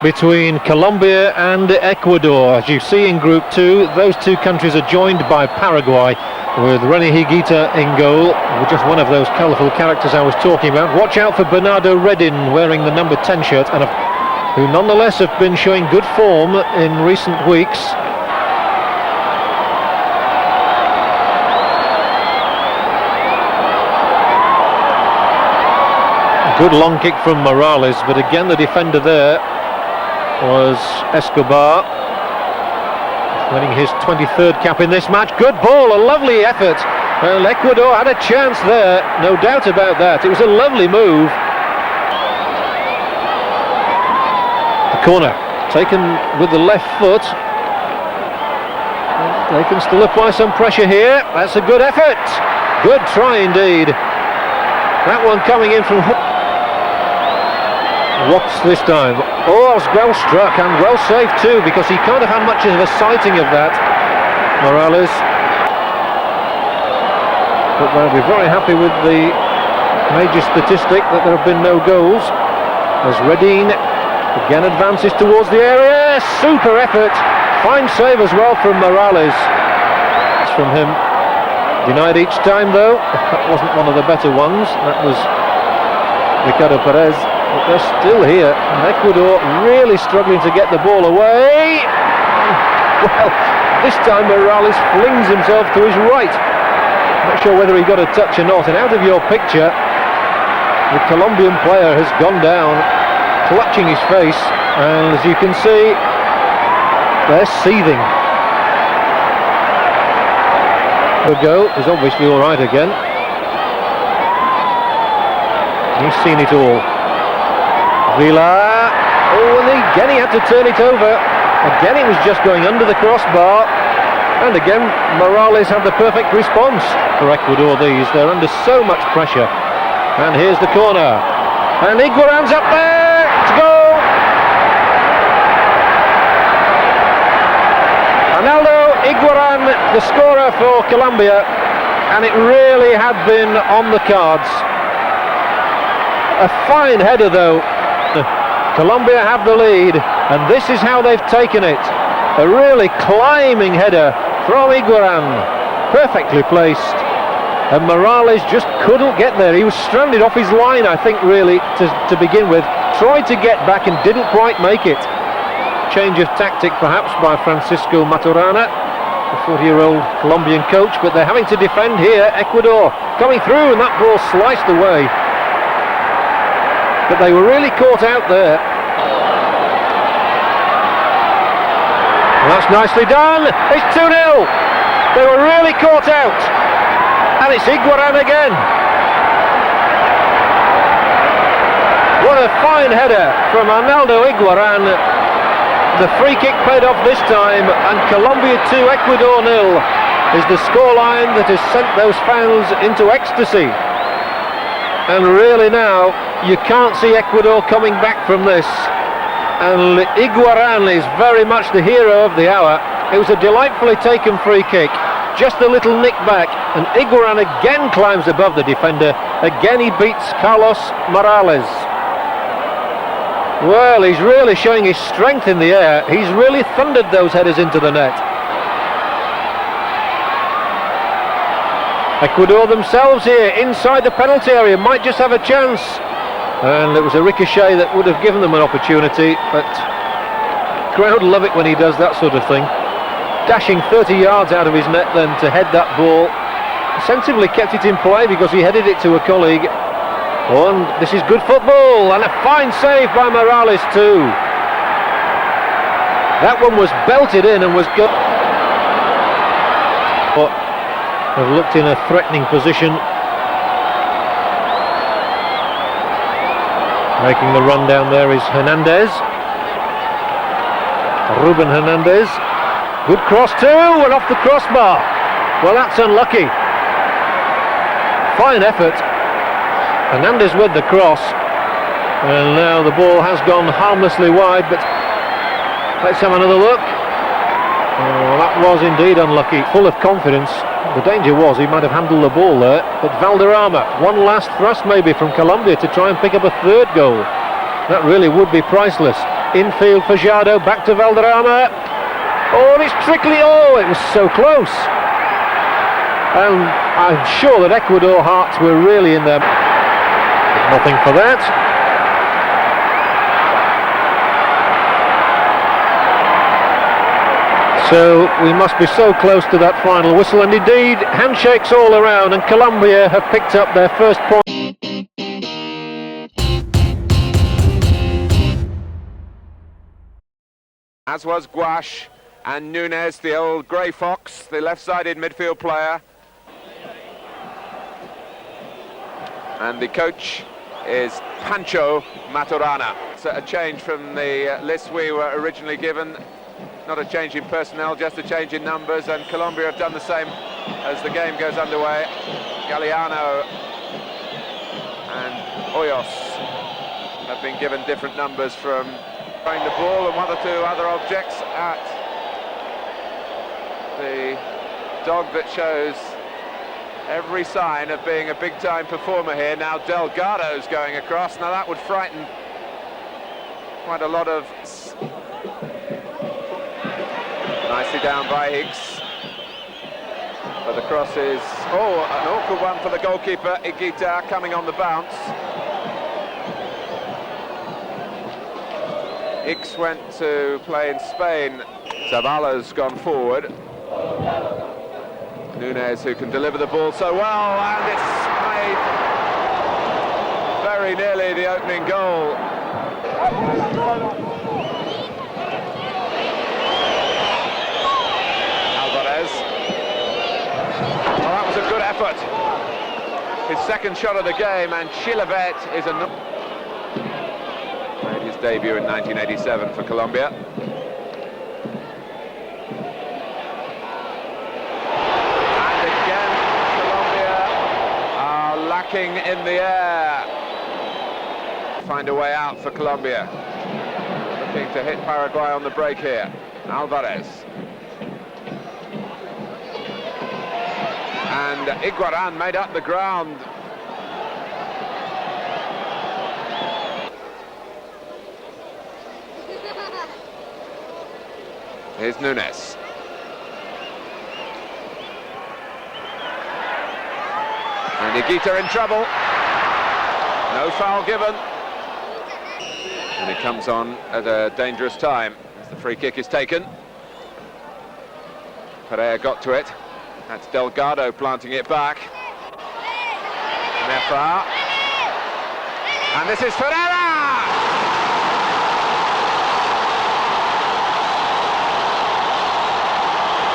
Between Colombia and Ecuador. As you see in Group 2, those two countries are joined by Paraguay, with René Higuita in goal, just one of those colourful characters I was talking about. Watch out for Bernardo Redin, wearing the number 10 shirt, and who nonetheless have been showing good form in recent weeks. Good long kick from Morales, but again the defender there was Escobar, winning his 23rd cap in this match. Good ball, a lovely effort. Well, Ecuador had a chance there, no doubt about that. It was a lovely move. The corner taken with the left foot. They can still apply some pressure here. That's a good effort. Good try indeed. That one coming in from Watts this time. Oh, it was well struck and well saved too, because he can't have had much of a sighting of that, Morales. But they'll be very happy with the major statistic that there have been no goals. As Redin again advances towards the area. Super effort. Fine save as well from Morales. It's from him. Denied each time though. That wasn't one of the better ones. That was Ricardo Perez. But they're still here, and Ecuador really struggling to get the ball away. Well, this time Morales flings himself to his right. Not sure whether he got a touch or not, and out of your picture, the Colombian player has gone down, clutching his face, and as you can see, they're seething. The goal is obviously all right again. He's seen it all. Villa, oh, and again he had to turn it over. Again it was just going under the crossbar, and again Morales had the perfect response for Ecuador. They're under so much pressure. And here's the corner, and Higuaran's up there to go. Ronaldo Higuaran, the scorer for Colombia, and it really had been on the cards. A fine header though. Colombia have the lead, and this is how they've taken it. A really climbing header from Higuaran, perfectly placed, and Morales just couldn't get there. He was stranded off his line, I think, really, to begin with. Tried to get back and didn't quite make it. Change of tactic perhaps by Francisco Maturana, the 40-year-old Colombian coach, but they're having to defend here. Ecuador coming through, and that ball sliced away. But they were really caught out there. And that's nicely done. It's 2-0. They were really caught out. And it's Higuaran again. What a fine header from Ronaldo Higuaran. The free kick paid off this time, and Colombia 2, Ecuador 0 is the scoreline that has sent those fans into ecstasy. And really now, you can't see Ecuador coming back from this. And Higuaran is very much the hero of the hour. It was a delightfully taken free kick. Just a little nick back, and Higuaran again climbs above the defender. Again he beats Carlos Morales. Well, he's really showing his strength in the air. He's really thundered those headers into the net. Ecuador themselves here, inside the penalty area, might just have a chance. And it was a ricochet that would have given them an opportunity, but the crowd love it when he does that sort of thing. Dashing 30 yards out of his net then to head that ball. Sensibly kept it in play because he headed it to a colleague. Oh, and this is good football, and a fine save by Morales too. That one was belted in and was good. But have looked in a threatening position. Making the run down there is Hernandez. Ruben Hernandez. Good cross too, and off the crossbar. Well, that's unlucky. Fine effort. Hernandez with the cross. And now the ball has gone harmlessly wide, but let's have another look. Oh, that was indeed unlucky, full of confidence. The danger was he might have handled the ball there, but Valderrama, one last thrust maybe from Colombia to try and pick up a third goal. That really would be priceless. Infield for Jado, back to Valderrama. Oh, and it's trickly, oh, it was so close. And I'm sure that Ecuador hearts were really in there. But nothing for that. So we must be so close to that final whistle, and indeed handshakes all around, and Colombia have picked up their first point. As was Gouache and Nunes, the old grey fox, the left-sided midfield player. And the coach is Pancho Maturana. It's a change from the list we were originally given. Not a change in personnel, just a change in numbers, and Colombia have done the same as the game goes underway. Galeano and Hoyos have been given different numbers from throwing the ball and one or two other objects at the dog that shows every sign of being a big-time performer here. Now Delgado's going across. Now that would frighten quite a lot of... Nicely down by Higgs. But the cross is... Oh, an awkward one for the goalkeeper, Higuita, coming on the bounce. Higgs went to play in Spain. Zavala's gone forward. Nunes, who can deliver the ball so well, and it's made very nearly the opening goal. Effort. His second shot of the game, and Chilavet is made his debut in 1987 for Colombia. And again, Colombia are lacking in the air. Find a way out for Colombia. Looking to hit Paraguay on the break here. Alvarez. And Iguaran made up the ground. Here's Nunes. And Higuita in trouble. No foul given. And it comes on at a dangerous time as the free kick is taken. Pereira got to it. That's Delgado planting it back. Nefa. And this is Ferreira!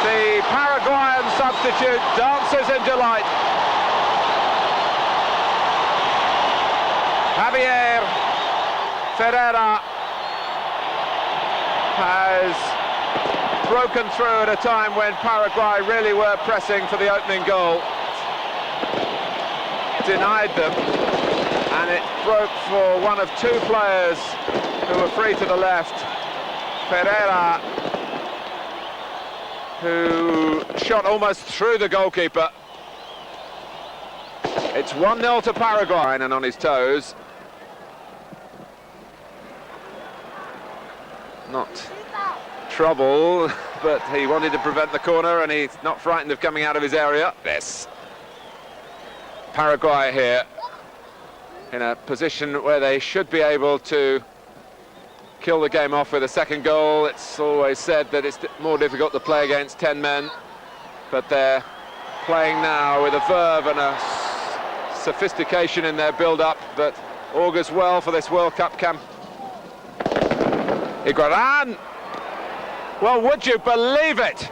The Paraguayan substitute dances in delight. Javier Ferreira has broken through at a time when Paraguay really were pressing for the opening goal. Denied them, and it broke for one of two players who were free to the left. Ferreira, who shot almost through the goalkeeper. It's 1-0 to Paraguay, and on his toes. Not trouble, but he wanted to prevent the corner, and he's not frightened of coming out of his area. Yes. Paraguay here in a position where they should be able to kill the game off with a second goal. It's always said that it's more difficult to play against 10 men, but they're playing now with a verve and a sophistication in their build-up that augurs well for this World Cup camp. Iguaran! Well, would you believe it?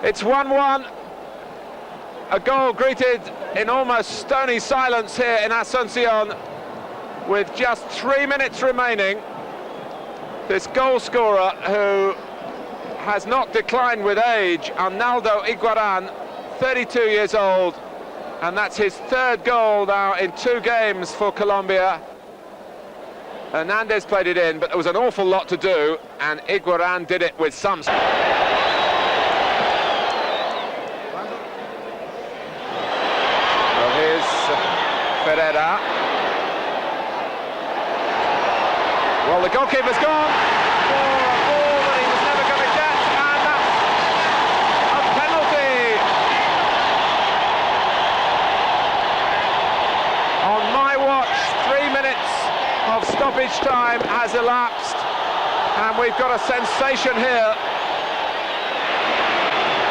It's 1-1. A goal greeted in almost stony silence here in Asuncion with just 3 minutes remaining. This goal scorer, who has not declined with age, Arnaldo Iguaran, 32 years old, And that's his third goal now in 2 games for Colombia. Hernandez played it in, but there was an awful lot to do, and Higuaín did it with some... So here's Ferreira. Well, the goalkeeper's gone for a ball that he was never going to get, and that's a penalty. On my watch, 3 minutes of stoppage time has elapsed, and we've got a sensation here.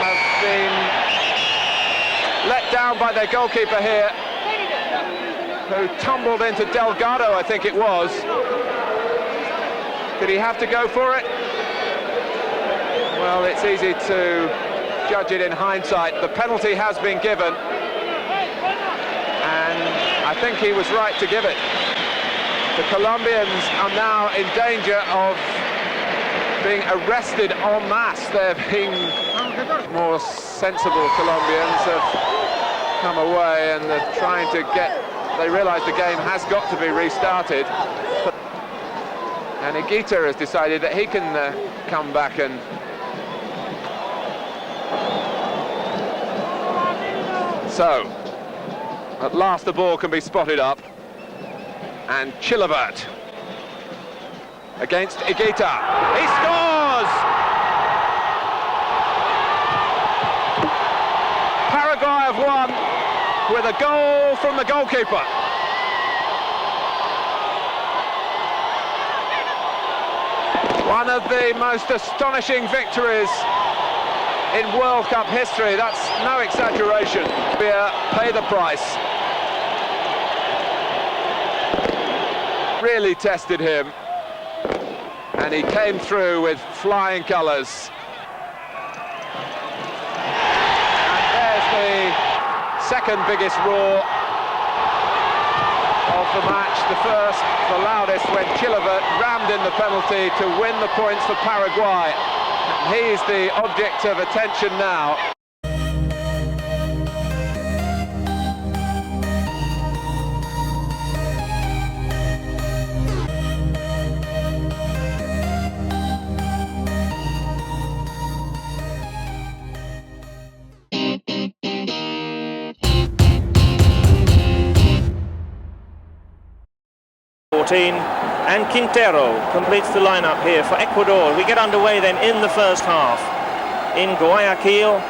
Have been let down by their goalkeeper here, who tumbled into Delgado, I think it was. Did he have to go for it? Well, it's easy to judge it in hindsight. The penalty has been given, and I think he was right to give it. The Colombians are now in danger of being arrested en masse. They're being more sensible. Colombians have come away and they're trying to get... They realise the game has got to be restarted. And Higuita has decided that he can come back and... So, at last the ball can be spotted up. And Chilavert against Higuita. He scores! Paraguay have won with a goal from the goalkeeper. One of the most astonishing victories in World Cup history. That's no exaggeration. Pay the price. Really tested him, and he came through with flying colours. And there's the second biggest roar of the match, the first, the loudest, when Chilavert rammed in the penalty to win the points for Paraguay. And he's the object of attention now. And Quintero completes the lineup here for Ecuador. We get underway then in the first half in Guayaquil.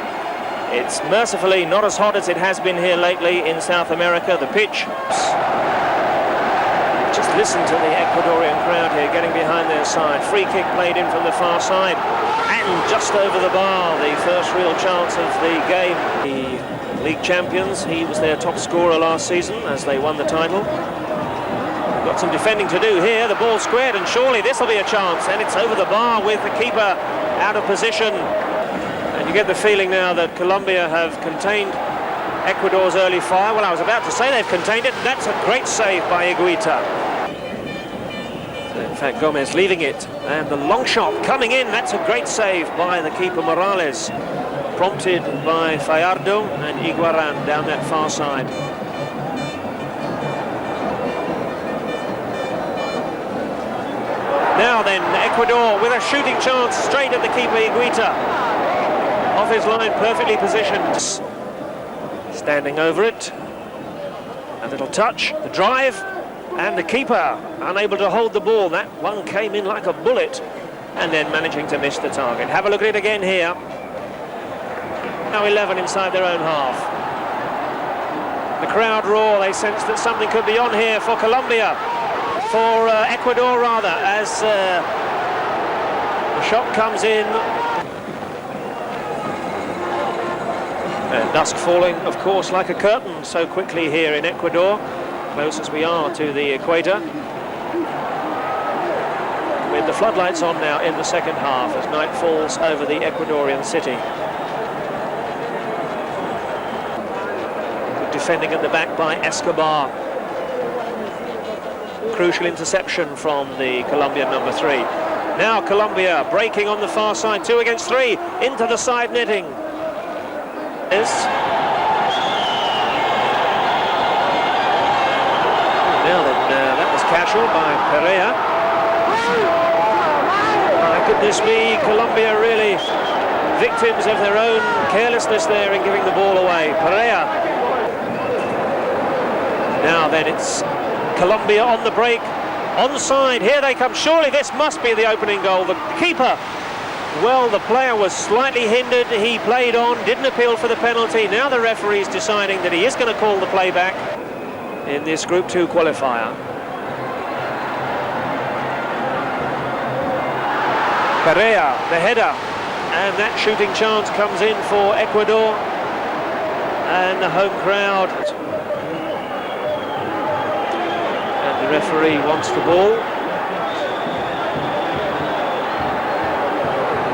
It's mercifully not as hot as it has been here lately in South America. The pitch, just listen to the Ecuadorian crowd here getting behind their side. Free kick played in from the far side, and just over the bar, the first real chance of the game. The league champions, he was their top scorer last season as they won the title. Got some defending to do here. The ball squared, and surely this will be a chance, and it's over the bar with the keeper out of position. And you get the feeling now that Colombia have contained Ecuador's early fire. Well, I was about to say they've contained it, and that's a great save by Higuita. So in fact, Gomez leaving it, and the long shot coming in. That's a great save by the keeper Morales, prompted by Fallardo and Higuaín down that far side. Now then, Ecuador with a shooting chance straight at the keeper Higuita. Off his line, perfectly positioned. Standing over it. A little touch, the drive, and the keeper unable to hold the ball. That one came in like a bullet, and then managing to miss the target. Have a look at it again here. Now 11 inside their own half. The crowd roar, they sense that something could be on here for Colombia. For Ecuador rather, as the shot comes in. And dusk falling, of course, like a curtain so quickly here in Ecuador, close as we are to the equator. With the floodlights on now in the second half as night falls over the Ecuadorian city. Good defending at the back by Escobar. Crucial interception from the Colombian number 3. Now Colombia breaking on the far side, 2 against 3, into the side netting. casual by Perea. Could this be Colombia really victims of their own carelessness there in giving the ball away? Perea. Now then, it's Colombia on the break, onside. Here they come. Surely this must be the opening goal. The keeper, well, the player was slightly hindered. He played on, didn't appeal for the penalty. Now the referee's deciding that he is going to call the play back in this Group 2 qualifier. Perea, the header, and that shooting chance comes in for Ecuador and the home crowd. And the referee wants the ball.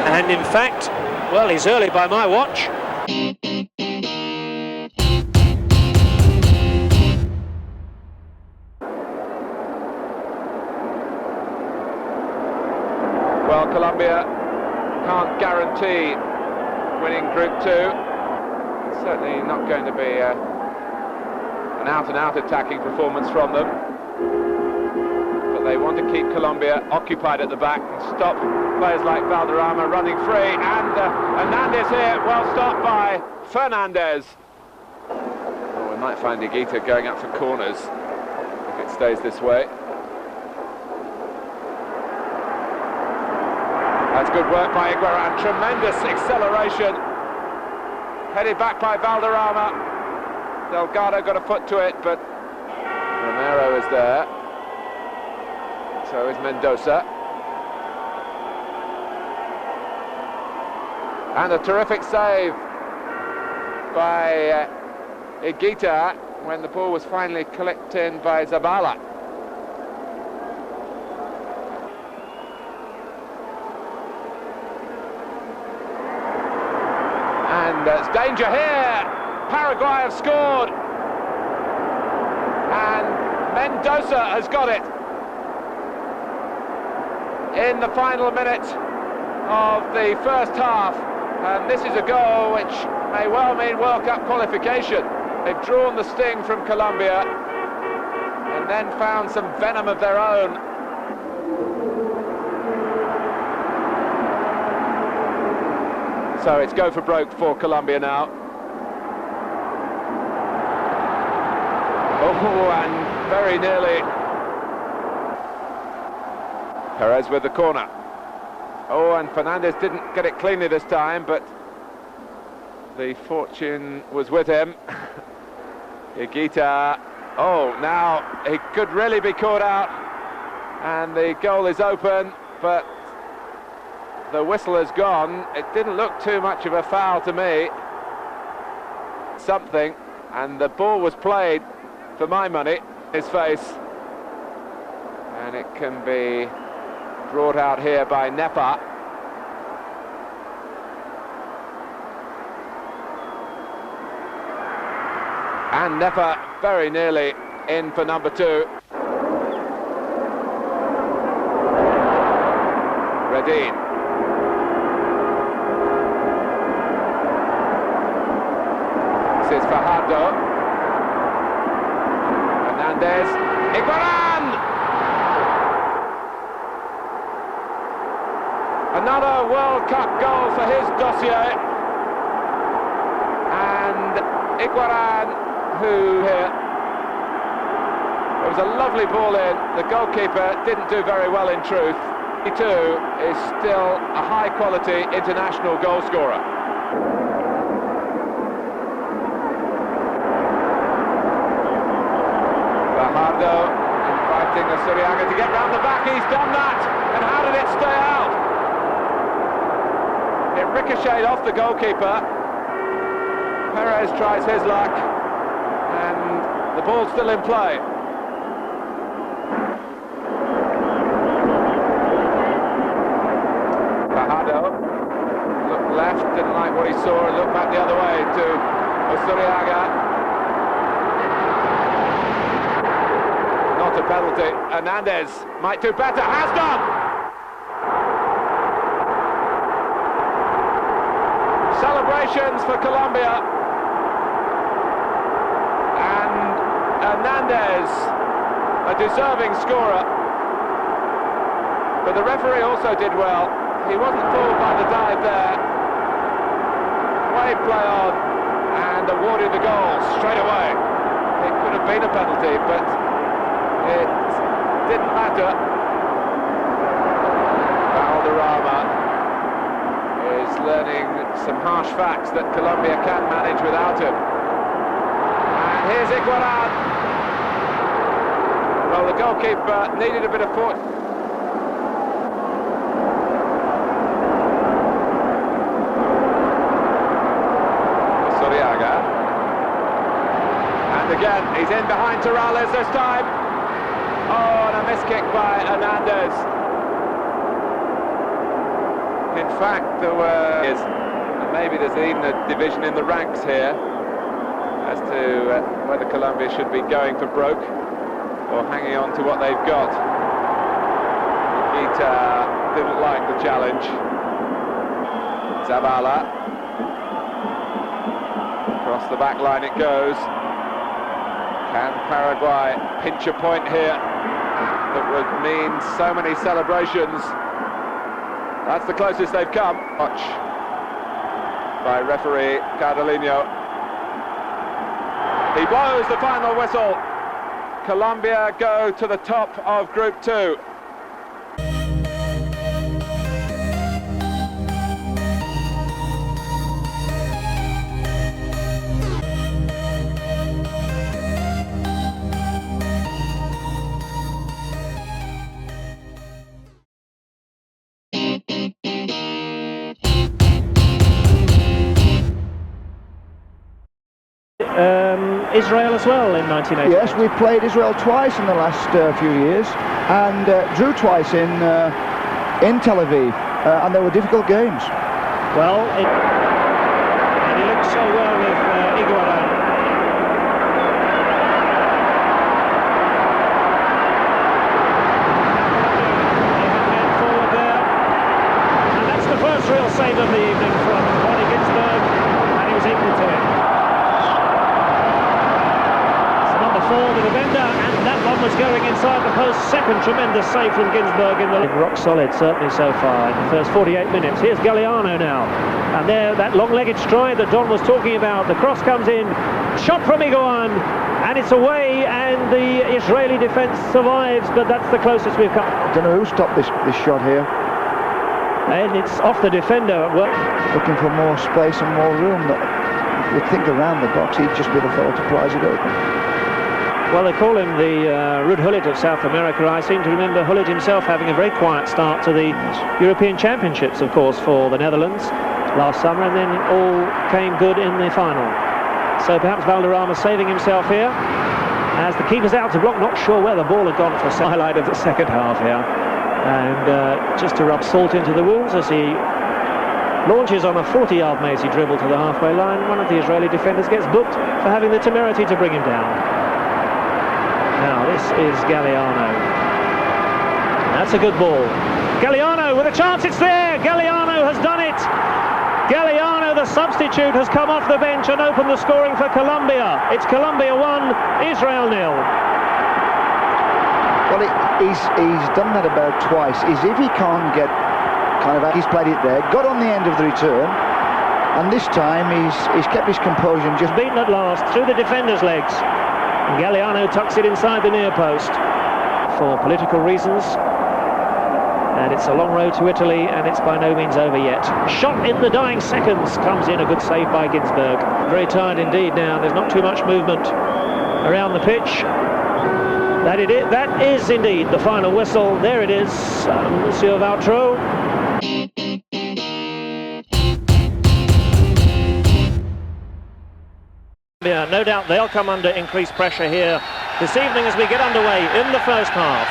And in fact, well, he's early by my watch. Well, Colombia can't guarantee winning Group 2. It's certainly not going to be an out-and-out attacking performance from them. But they want to keep Colombia occupied at the back and stop players like Valderrama running free. And Hernandez here, well stopped by Fernandez. Oh, we might find Higuita going up for corners if it stays this way. That's good work by Iguaran, tremendous acceleration. Headed back by Valderrama. Delgado got a foot to it, but Romero is there. So is Mendoza. And a terrific save by Higuita when the ball was finally clipped in by Zabala. And there's danger here. Paraguay have scored. And Mendoza has got it in the final minute of the first half. And this is a goal which may well mean World Cup qualification. They've drawn the sting from Colombia and then found some venom of their own. So it's go for broke for Colombia now. Oh, and very nearly. Perez with the corner. Oh, and Fernandez didn't get it cleanly this time, but the fortune was with him. Higuita. Oh, now he could really be caught out. And the goal is open, but the whistle has gone. It didn't look too much of a foul to me. Something, and the ball was played, for my money, his face. And it can be brought out here by Nepa. And Nepa very nearly in for number 2. Redin. This is Fajardo. Hernandez. Iguaran! Another World Cup goal for his dossier. And Iguaran, who here, there was a lovely ball in. The goalkeeper didn't do very well in truth. He too is still a high-quality international goal scorer. Fajardo inviting Suriaga to get round the back. He's done that. And how did it stay out? It ricocheted off the goalkeeper. Perez tries his luck, and the ball's still in play. Fajardo looked left, didn't like what he saw, and looked back the other way to Suriaga. Not a penalty. Hernandez might do better, has done! Celebrations for Colombia, and Hernandez a deserving scorer. But the referee also did well. He wasn't fooled by the dive there. Waved play on and awarded the goal straight away. It could have been a penalty, but it didn't matter. Valderrama is learning some harsh facts that Colombia can manage without him. And here's Iguaran. Well, the goalkeeper needed a bit of fortune. And again, he's in behind Torrales this time. Oh, and a miss kick by Hernandez. In fact, there were... And maybe there's even a division in the ranks here as to whether Colombia should be going for broke or hanging on to what they've got. Nikita didn't like the challenge. Zavala. Across the back line it goes. Can Paraguay pinch a point here that would mean so many celebrations? That's the closest they've come. Watch by referee Cardelino. He blows the final whistle. Colombia go to the top of Group 2. Israel as well in 1980. Yes, we played Israel twice in the last few years and drew twice in Tel Aviv, and they were difficult games. Well, and he looked so well with Iguaran. Forward there, and that's the first real save of the evening from Ronnie Ginsberg, and he was equal to it. For the defender, and that one was going inside the post. Second tremendous save from Ginsberg in the rock solid, certainly so far in the first 48 minutes. Here's Galliano now, and there that long-legged stride that Don was talking about. The cross comes in, shot from Iguaran, and it's away, and the Israeli defence survives, but that's the closest we've come. I don't know who stopped this shot here. And it's off the defender. Well, looking for more space and more room. You'd think around the box he'd just be the fellow to prize it open. Well, they call him the Ruud Gullit of South America. I seem to remember Gullit himself having a very quiet start to the European Championships, of course, for the Netherlands last summer, and then it all came good in the final. So perhaps Valderrama saving himself here as the keeper's out to block. Not sure where the ball had gone for a highlight of the second half here. And just to rub salt into the wounds as he launches on a 40-yard mazy dribble to the halfway line. One of the Israeli defenders gets booked for having the temerity to bring him down. Now this is Galliano. That's a good ball. Galliano with a chance, it's there! Galliano has done it! Galliano, the substitute, has come off the bench and opened the scoring for Colombia. It's Colombia 1, Israel 0. Well, he's done that about twice. If he can't get he's played it there, got on the end of the return, and this time he's kept his composure and just beaten at last through the defender's legs. And Galliano tucks it inside the near post for political reasons. And it's a long road to Italy, and it's by no means over yet. Shot in the dying seconds comes in, a good save by Ginsberg. Very tired indeed now. There's not too much movement around the pitch. That is indeed the final whistle. There it is, Monsieur Vautreau. Yeah, no doubt they'll come under increased pressure here this evening as we get underway in the first half.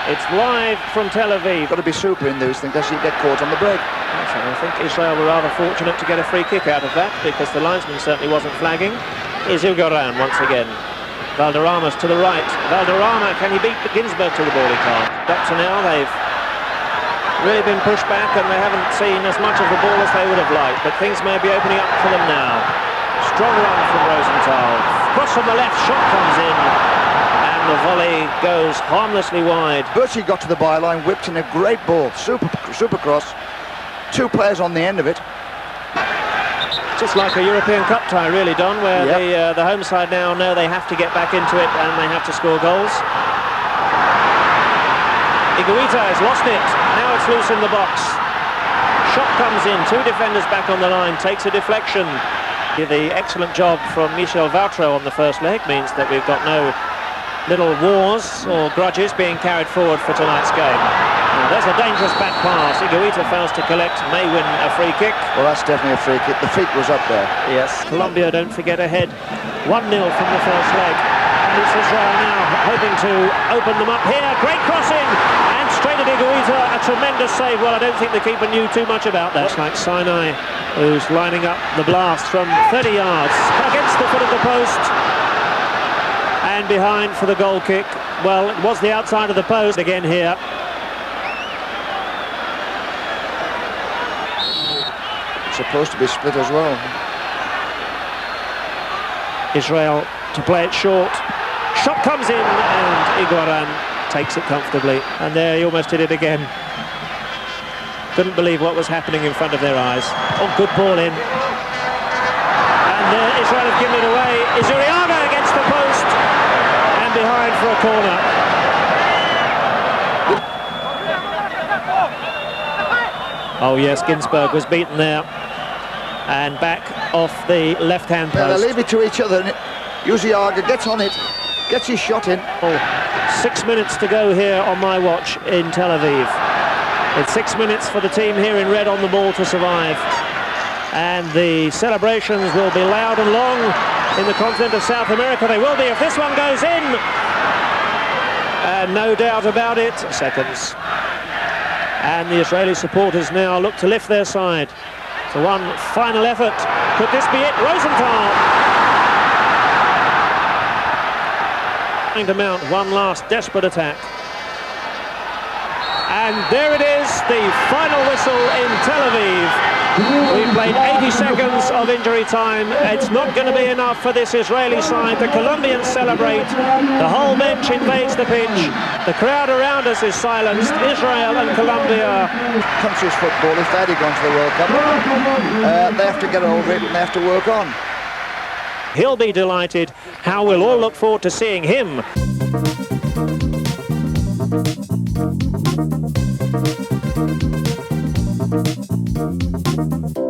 It's live from Tel Aviv. Got to be super in those things, as you get caught on the break. I think Israel were rather fortunate to get a free kick out of that, because the linesman certainly wasn't flagging. Here's Iguaran once again. Valderrama's to the right. Valderrama, can he beat Ginsberg to the ball? He can't. Up to now they've really been pushed back and they haven't seen as much of the ball as they would have liked, but things may be opening up for them now. Strong run from Rosenthal. Cross from the left, shot comes in, and The volley goes harmlessly wide. Bertie got to the byline, whipped in a great ball, super cross. 2 players on the end of it. Just like a European Cup tie, really, Don, where the home side now know they have to get back into it and they have to score goals. Higuita has lost it. Now it's loose in the box. Shot comes in. 2 defenders back on the line. Takes a deflection. The excellent job from Michel Vautreau on the first leg means that we've got no little wars or grudges being carried forward for tonight's game. Now, there's a dangerous back pass. Higuita fails to collect, may win a free kick. Well, that's definitely a free kick. The feet was up there. Yes. Colombia, don't forget, ahead 1-0 from the first leg. And it's Israel now hoping to open them up here. Great crossing and straight at Higuita. A tremendous save. Well, I don't think the keeper knew too much about that. It's like Sinai, who's lining up the blast from 30 yards against the foot of the post. And behind for the goal kick. Well, it was the outside of the post again here. It's supposed to be split as well. Israel to play it short. Shot comes in and Iguaran takes it comfortably. And there he almost did it again. Couldn't believe what was happening in front of their eyes. Oh, good ball in. And Israel have given it away. Izuriaga against the post. And behind for a corner. Oh yes, Ginsberg was beaten there. And back off the left-hand post. Yeah, they leave it to each other. Izuriaga gets on it, gets his shot in. Oh, 6 minutes to go here on my watch in Tel Aviv. It's 6 minutes for the team here in red on the ball to survive. And the celebrations will be loud and long in the continent of South America. They will be if this one goes in. And no doubt about it. Seconds. And the Israeli supporters now look to lift their side. So one final effort. Could this be it? Rosenthal. Trying to mount one last desperate attack. And there it is, the final whistle in Tel Aviv. We've played 80 seconds of injury time. It's not going to be enough for this Israeli side. The Colombians celebrate. The whole bench invades the pitch. The crowd around us is silenced. Israel and Colombia. Country's football, if they'd gone to the World Cup, they have to get over it and they have to work on. He'll be delighted. How we'll all look forward to seeing him. Thank you.